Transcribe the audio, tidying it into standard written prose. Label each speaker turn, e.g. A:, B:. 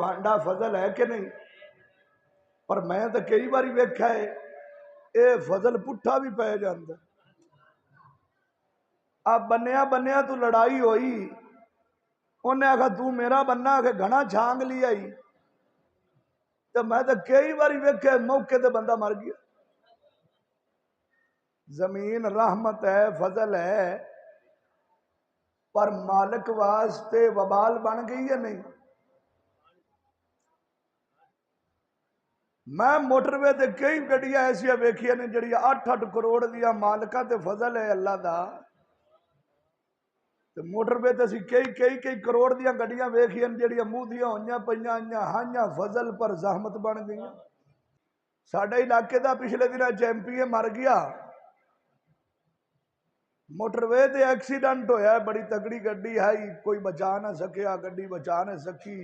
A: भांडा फजल है कि नहीं। पर मैं तो कई बार वेख्या है ये फजल पुट्ठा भी पै जाता। अब बनिया बनिया तू लड़ाई होई, उन्हें आखा तू मेरा बन्ना आखे घना छांग लिया ही, तो मैं तो कई बार वेखे मौके ते बंदा मर गया। जमीन रहमत है, फजल है, पर मालिक वास्ते वबाल बन गई है नहीं। मैं मोटरवे ते कई गड्डियां ऐसिया वेखिया ने जड़िया 8-8 करोड़ दिया मालिका ते फजल है अल्लाह दा। ते मोटरवे ते कई कई कई करोड़ दिया गड्डियां वेखिया जड़िया मूधियां होइयां पईयां हाइयां फजल पर जहमत बन गई। साडे इलाके का पिछले दिन चैंपियन मर गया, मोटरवे ते एक्सीडेंट होया, बड़ी तगड़ी गड्डी है, कोई बचा ना सकिया, गड्डी बचा नहीं सकी।